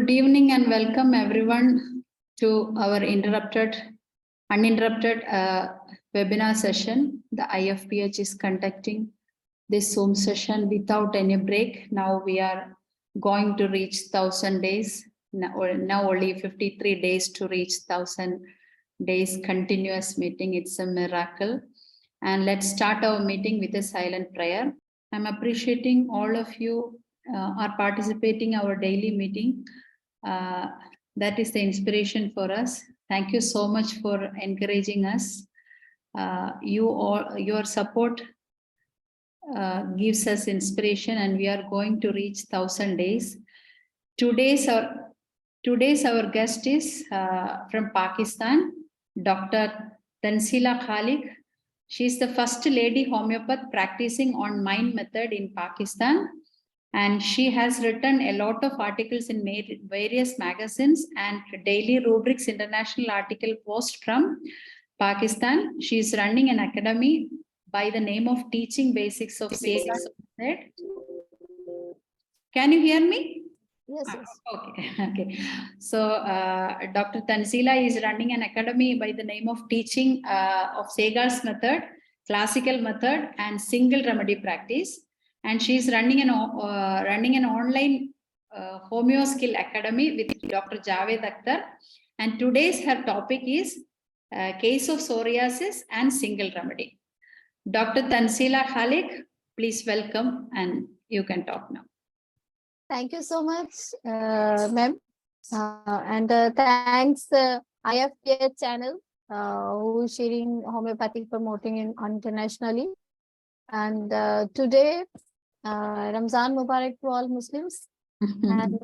Good evening and welcome everyone to our uninterrupted webinar session. The IFPH is conducting this Zoom session without any break. Now we are going to reach 1,000 days. Now only 53 days to reach 1,000 days continuous meeting. It's a miracle. And let's start our meeting with a silent prayer. I'm appreciating all of you are participating our daily meeting. That is the inspiration for us. Thank you so much for encouraging us. Your support gives us inspiration, and we are going to reach 1,000 days. Today's our guest is from Pakistan, Dr.Tansila Kaliq. She is the first lady homeopath practicing on mind method in Pakistan. And she has written a lot of articles in various magazines and daily rubrics international article post from Pakistan. She is running an academy by the name of Teaching Basics of Sage. Can you hear me? Yes, yes. Okay. So Dr. Tansila is running an academy by the name of Teaching of Segar's method, classical method, and single remedy practice. And she is running an online homeo skill academy with Dr. Javed Akhtar. And today's her topic is case of psoriasis and single remedy. Dr. Tansila Kaliq, please welcome, and you can talk now. Thank you so much, ma'am. And thanks IFPH channel who is sharing homeopathic promoting internationally. And today, Ramzan Mubarak to all Muslims. And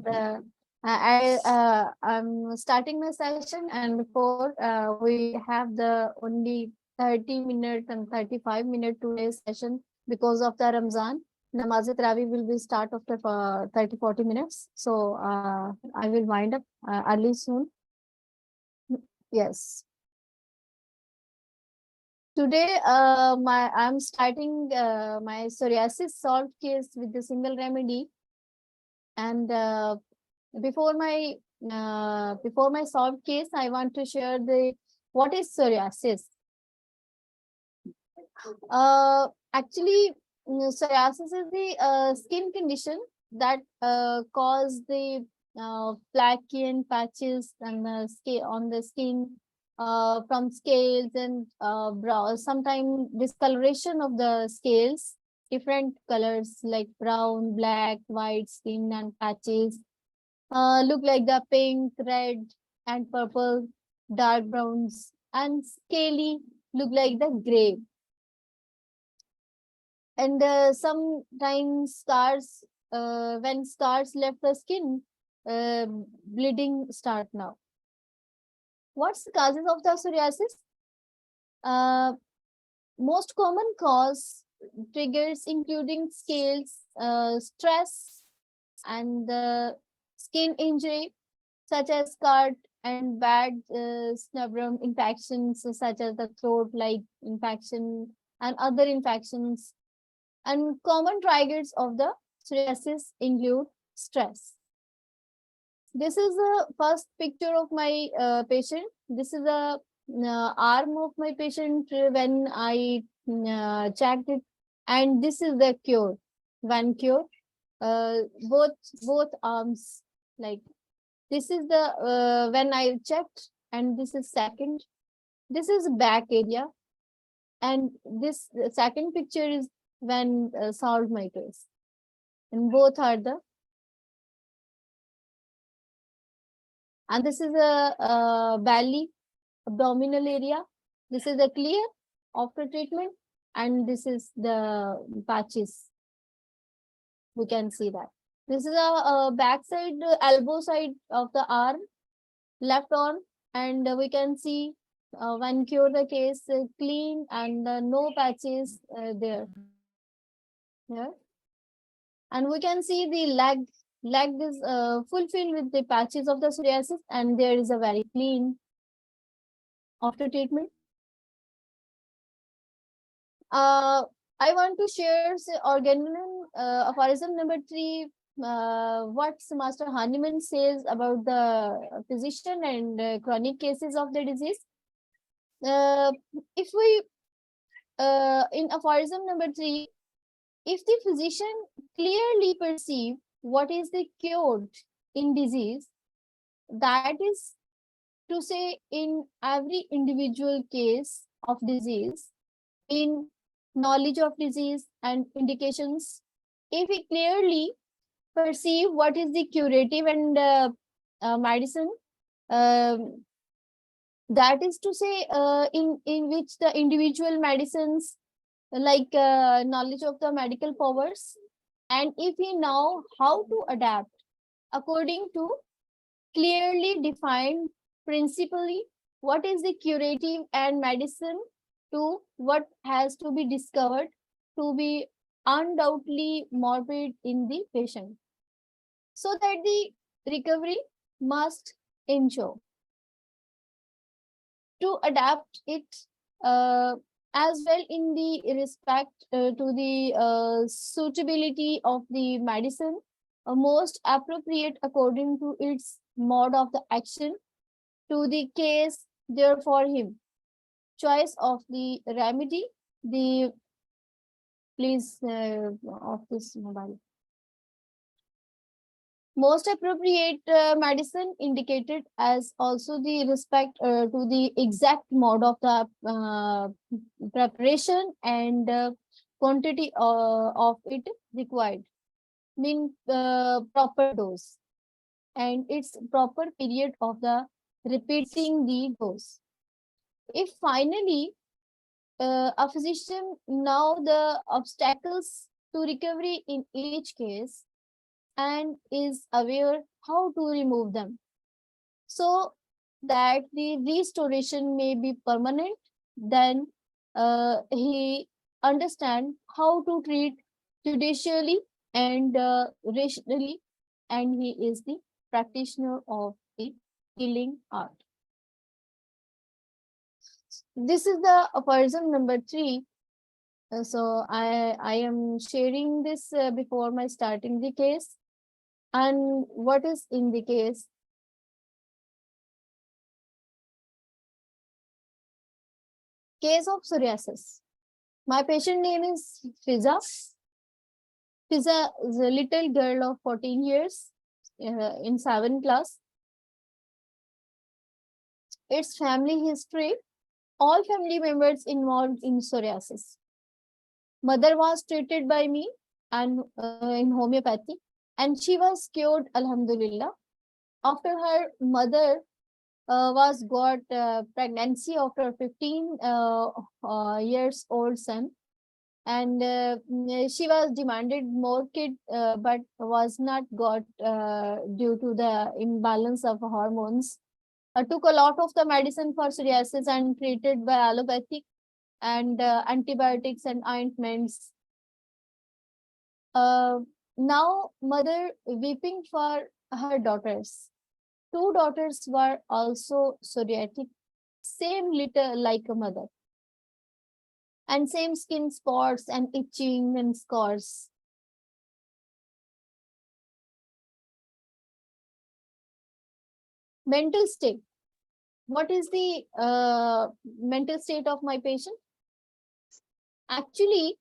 I'm starting my session, and before we have the only 30-minute and 35-minute today's session because of the Ramzan. Namaz-e-Tarawih will be start after 30-40 minutes. So I will wind up early soon. Yes. Today, I'm starting my psoriasis solved case with the single remedy. And before my solved case, I want to share what is psoriasis. Actually, psoriasis is the skin condition that cause the flaky and patches and on the skin from scales and brows. Sometimes discoloration of the scales, different colors like brown, black, white skin and patches look like the pink, red and purple, dark browns, and scaly look like the gray. And sometimes scars, when scars left the skin, bleeding start now. What's the causes of the psoriasis? Most common cause triggers including scales, stress, and skin injury, such as cut and bad snubrum infections, such as the throat-like infection and other infections. And common triggers of the psoriasis include stress. This is the first picture of my patient. This is the arm of my patient when I checked it, and this is the cure. One cure, both arms. Like this is the when I checked, and this is second. This is back area, and this second picture is when solved my case, and both are the. And this is a belly, abdominal area. This is the clear after treatment, and this is the patches. We can see that. This is a back side, elbow side of the arm, left arm, and we can see when cure the case clean and no patches there. Yeah. And we can see the leg is fulfilled with the patches of the psoriasis, and there is a very clean after treatment. I want to share organelin aphorism number 3 what Master Hahnemann says about the physician and chronic cases of the disease. If we in aphorism number 3, if the physician clearly perceive what is the cured in disease, that is to say in every individual case of disease, in knowledge of disease and indications, if we clearly perceive what is the curative and medicine, um, that is to say in which the individual medicines like knowledge of the medical powers, and if we know how to adapt according to clearly defined principally what is the curative and medicine to what has to be discovered to be undoubtedly morbid in the patient, so that the recovery must ensure. To adapt it as well in the respect to the suitability of the medicine, most appropriate according to its mode of the action to the case, therefore him. Choice of the remedy, the please off this mobile. Most appropriate medicine indicated as also the respect to the exact mode of the preparation and quantity of it required, mean proper dose and its proper period of the repeating the dose. If finally a physician know the obstacles to recovery in each case and is aware how to remove them, so that the restoration may be permanent, then he understand how to treat judicially and rationally, and he is the practitioner of the healing art. This is the aphorism number 3. So I am sharing this before my starting the case. And what is in the case? Case of psoriasis. My patient name is Fiza. Fiza is a little girl of 14 years in 7th class. Its family history. All family members involved in psoriasis. Mother was treated by me and in homeopathy, and she was cured, alhamdulillah. After her mother was got pregnancy after 15 years old son, and she was demanded more kid, but was not got due to the imbalance of hormones. Took a lot of the medicine for psoriasis and treated by allopathic and antibiotics and ointments. Now mother weeping for her daughters. 2 daughters were also psoriatic, same little like a mother, and same skin spots and itching and scars. Mental state. What is the mental state of my patient? Actually,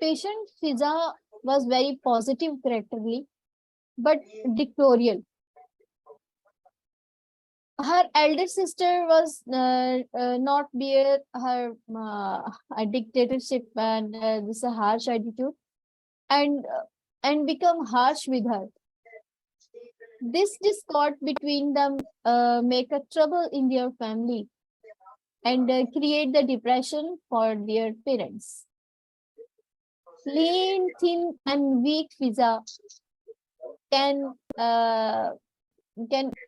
patient Fiza was very positive characterly, but dictatorial. Her elder sister was not bear her a dictatorship and this a harsh attitude, and become harsh with her. This discord between them make a trouble in their family and create the depression for their parents. Lean, thin, and weak Fiza can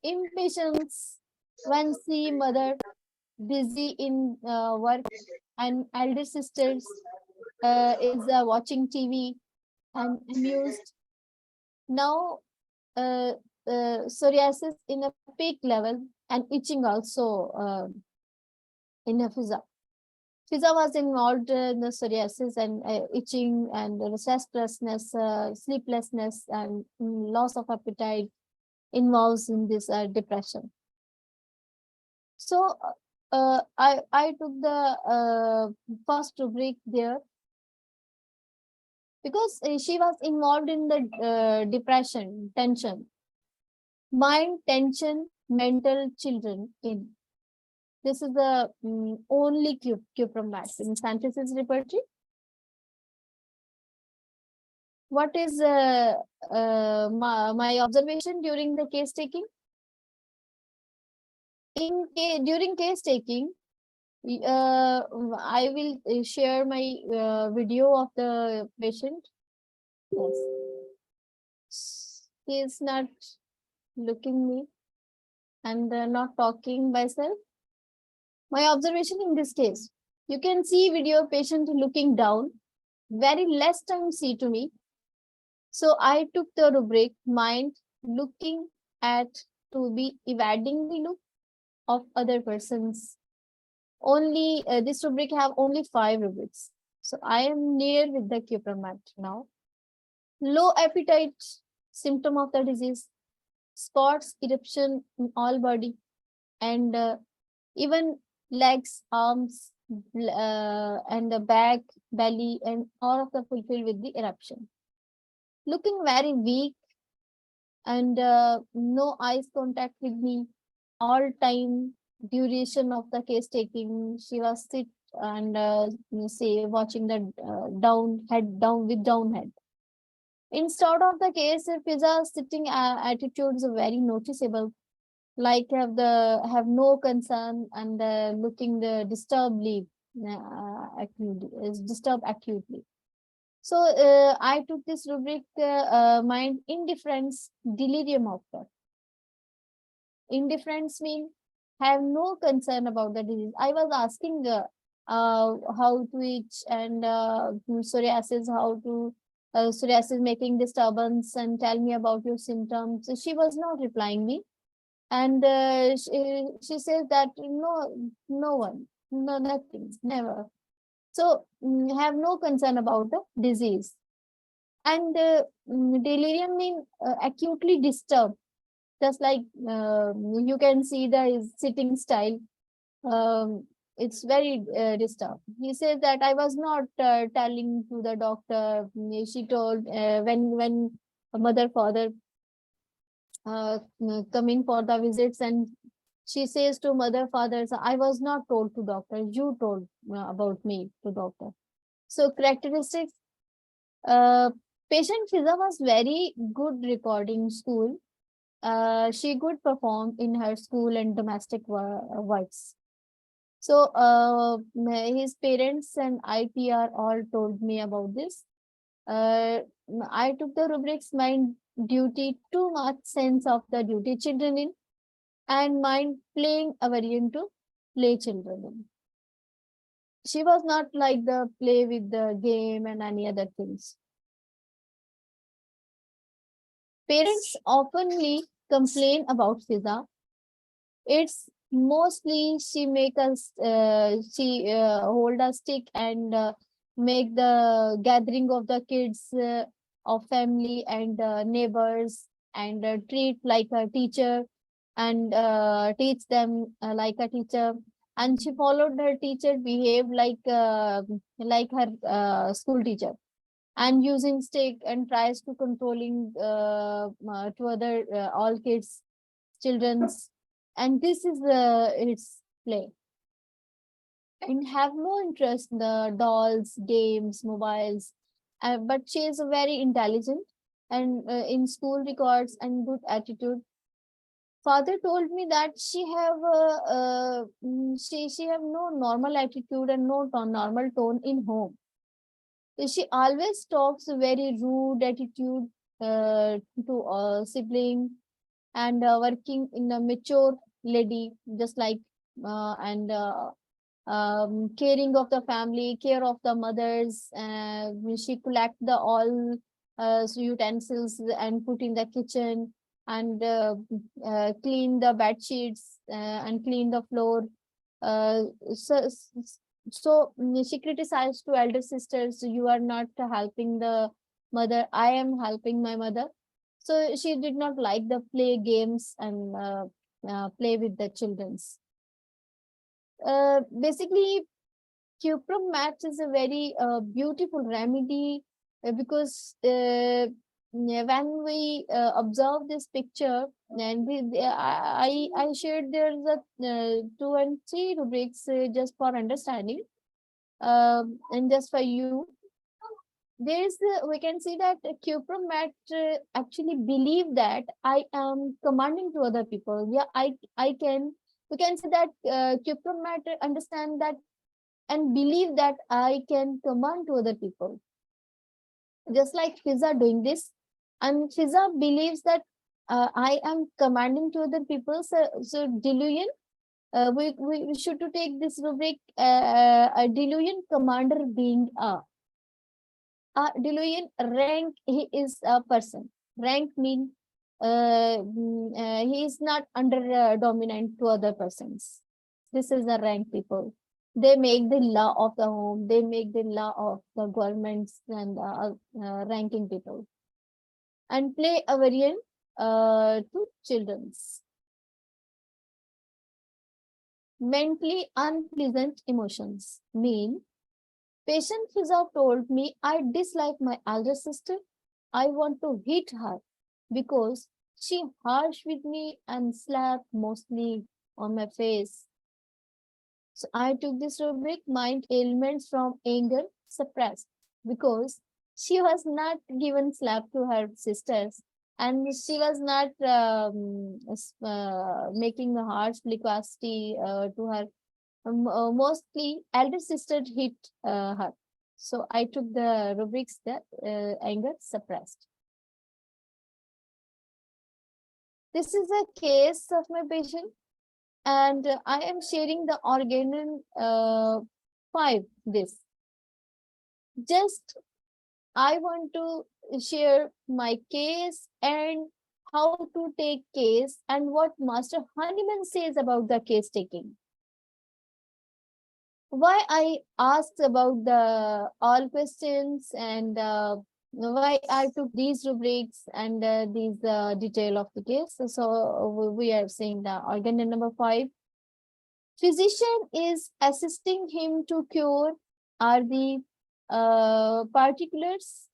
impatience when see mother busy in work and elder sisters is watching TV and amused. Now psoriasis in a peak level and itching also in a Fiza. Fiza was involved in the psoriasis and itching and restlessness, sleeplessness, and loss of appetite involves in this depression. So I took the first rubric there because she was involved in the depression, tension, mind, tension, mental children in. This is the only cupromat in synthesis repertory. What is my observation during the case taking? During case taking, I will share my video of the patient. Yes, he is not looking me and not talking by self. My observation in this case, you can see video patient looking down, very less time see to me. So I took the rubric mind looking at to be evading the look of other persons. Only this rubric have only 5 rubrics. So I am near with the cupromat now. Low appetite, symptom of the disease, spots, eruption in all body, and even legs, arms, and the back, belly, and all of the fulfilled with the eruption. Looking very weak and no eyes contact with me all time duration of the case taking. She was sit and say watching the head down with down head. Instead of the case, Fiza sitting attitudes are very noticeable, like have no concern and looking the disturbedly acutely is disturbed acutely. So I took this rubric mind indifference delirium of thought. Indifference means have no concern about the disease. I was asking how to itch and psoriasis, how to psoriasis making disturbance, and tell me about your symptoms. So she was not replying me, and she says that no one, no nothing, never. So have no concern about the disease. And delirium means acutely disturbed, just like you can see the sitting style. It's very disturbed. He says that I was not telling to the doctor. She told when mother father coming for the visits, and she says to mother father, I was not told to doctor, you told about me to doctor. So characteristics, patient Fiza was very good recording school. She could perform in her school and domestic works. So his parents and IPR all told me about this. I took the rubrics mind duty, too much sense of the duty children in, and mind playing aversion to play children in. She was not like the play with the game and any other things. Parents oftenly complain about Fiza. It's mostly she make us hold a stick and make the gathering of the kids of family and neighbors and treat like a teacher and teach them like a teacher, and she followed her teacher, behaved like her school teacher, and using stick and tries to controlling to other all kids children's, and this is its play, and have no interest in the dolls, games, mobiles, but she is very intelligent and in school records and good attitude. Father told me that she have no normal attitude and no normal tone in home. She always talks very rude attitude to sibling, and working in a mature lady, just like and caring of the family, care of the mothers. She collect the all utensils and put in the kitchen, and clean the bed sheets and clean the floor. So So she criticized to elder sisters, you are not helping the mother, I am helping my mother. So she did not like the play games and play with the children's. Basically, cuprum match is a very beautiful remedy because when we observe this picture, and I shared there's a 2 and 3 rubrics just for understanding, and just for you. We can see that cuprum mat actually believe that I am commanding to other people. Yeah, I can. We can say that cuprum mat understand that and believe that I can command to other people. Just like Fiza doing this, and Fiza believes that I am commanding to other people. So delusion. We should to take this rubric. A delusion commander being a delusion rank. He is a person. Rank mean he is not under dominant to other persons. This is the rank people. They make the law of the home. They make the law of the governments and ranking people, and play a variant to children's. Mentally unpleasant emotions mean patient Fiza told me I dislike my elder sister. I want to hit her because she harsh with me and slap mostly on my face. So I took this rubric, mind ailments from anger suppressed, because she was not given slap to her sisters, and she was not making a harsh liquidity to her. Mostly elder sister hit her. So I took the rubrics that anger suppressed. This is a case of my patient, and I am sharing the organelle 5 this. Just I want to share my case and how to take case and what Master Honeyman says about the case taking. Why I asked about the all questions and why I took these rubrics and these detail of the case. So we are saying the organelle number 5. Physician is assisting him to cure are the particulars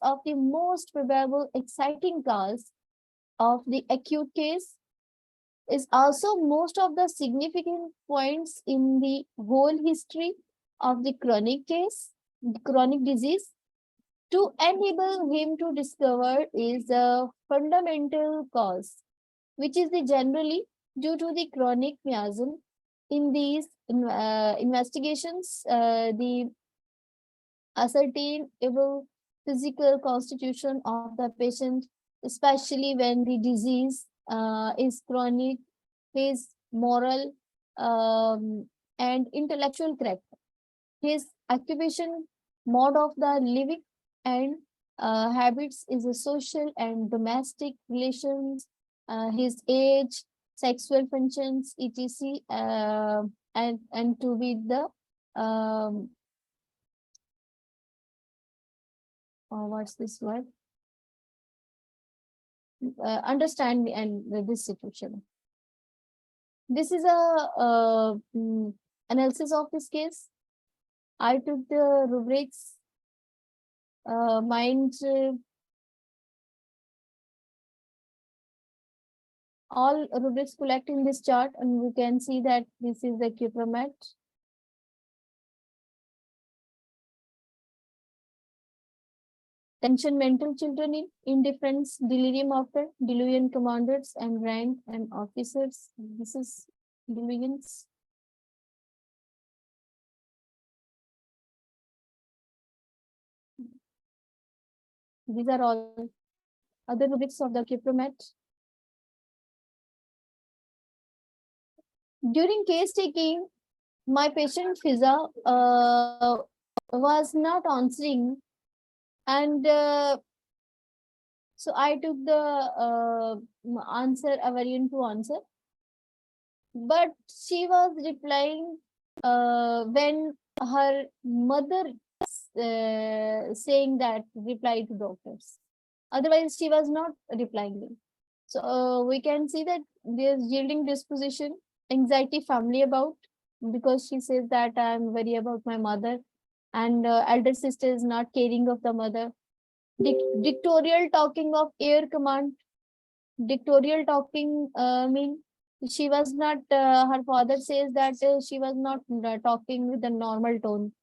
of the most probable exciting cause of the acute case is also most of the significant points in the whole history of the chronic disease. To enable him to discover is a fundamental cause, which is the generally due to the chronic miasm. In these investigations, the ascertainable physical constitution of the patient, especially when the disease is chronic, his moral and intellectual character, his occupation, mode of the living, and habits is a social and domestic relations, his age, sexual functions, etc. And to be the what's this word? Understand and this situation. This is a analysis of this case. I took the rubrics, mind, all rubrics collected in this chart, and we can see that this is the cupromat. Tension mental children in indifference, delirium after, delusion commanders and rank and officers. This is delusions. These are all other rubrics of the cupromat. During case taking, my patient Fiza was not answering, and so I took the answer, a variant to answer, but she was replying when her mother saying that reply to doctors. Otherwise, she was not replying them. So we can see that there's yielding disposition, anxiety family about, because she says that I'm worried about my mother, and elder sister is not caring of the mother. Dictatorial talking of air command. Dictatorial talking mean she was not. Her father says that she was not talking with a normal tone.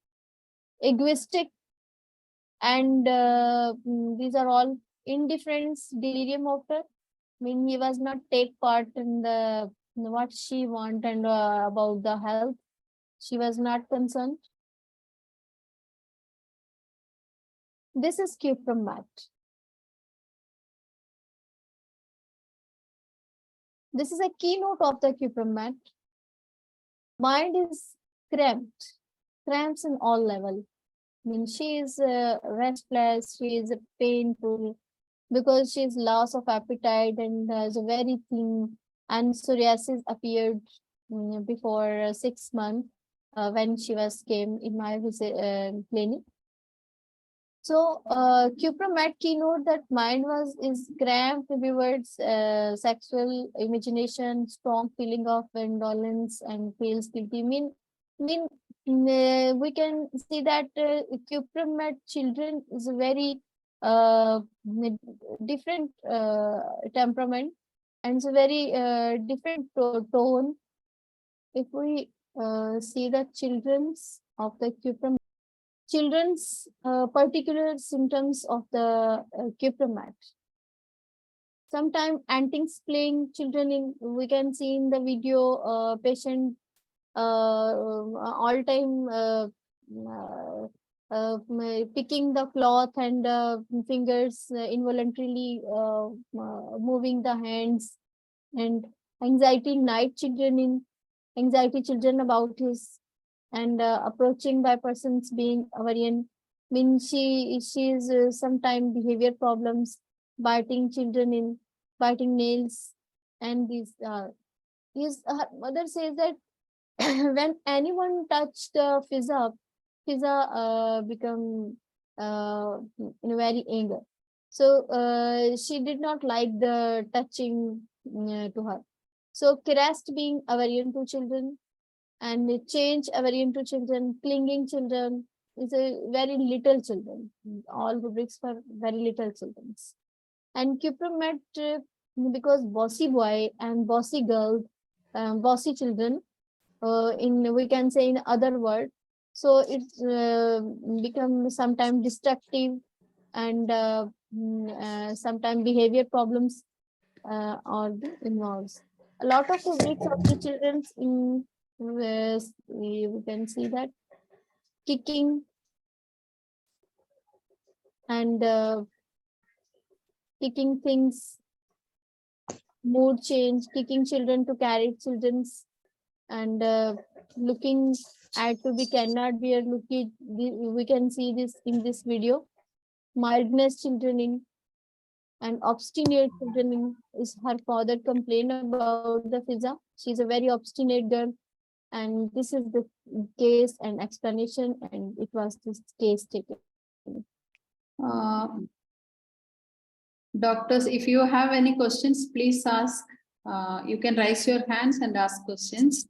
Egoistic, and these are all indifference, delirium of her. I mean, he was not take part in the what she want, and about the health. She was not concerned. This is Cupromat. This is a keynote of the Cupromat. Mind is cramped, cramps in all level. I mean, she is restless, she is painful because she is loss of appetite and is very thin, and psoriasis appeared before 6 months when she was came in my clinic. So, Cupromat keynote that mind is cramped towards sexual imagination, strong feeling of indolence, and feels guilty. We can see that Cupromat children is a very different temperament, and it's a very different tone. If we see the children's of the Cupromat. Children's particular symptoms of the Cupromat. Sometimes antics playing children in, we can see in the video patient all time picking the cloth and fingers involuntarily moving the hands, and anxiety children about his, and approaching by persons being Avarian. Means she is sometimes behavior problems, biting children in, biting nails, and these her mother says that when anyone touched the Fiza become in a very anger. So she did not like the touching to her. So Kirast being Avarian to children, and change Avarian to children, clinging children is a very little children. All rubrics for very little children. And Cupromat, because bossy boy and bossy girl, bossy children, in we can say in other word, so it's become sometimes destructive, and sometimes behavior problems are involves. A lot of rubrics of the children in we can see that kicking and kicking things, mood change, kicking children to carry children's, and looking at to be cannot be a looking. We can see this in this video. Mildness children in, and obstinate children in, is her father complained about the Fiza. She's a very obstinate girl, and this is the case and explanation, and it was this case taken. Doctors, if you have any questions, please ask. You can raise your hands and ask questions.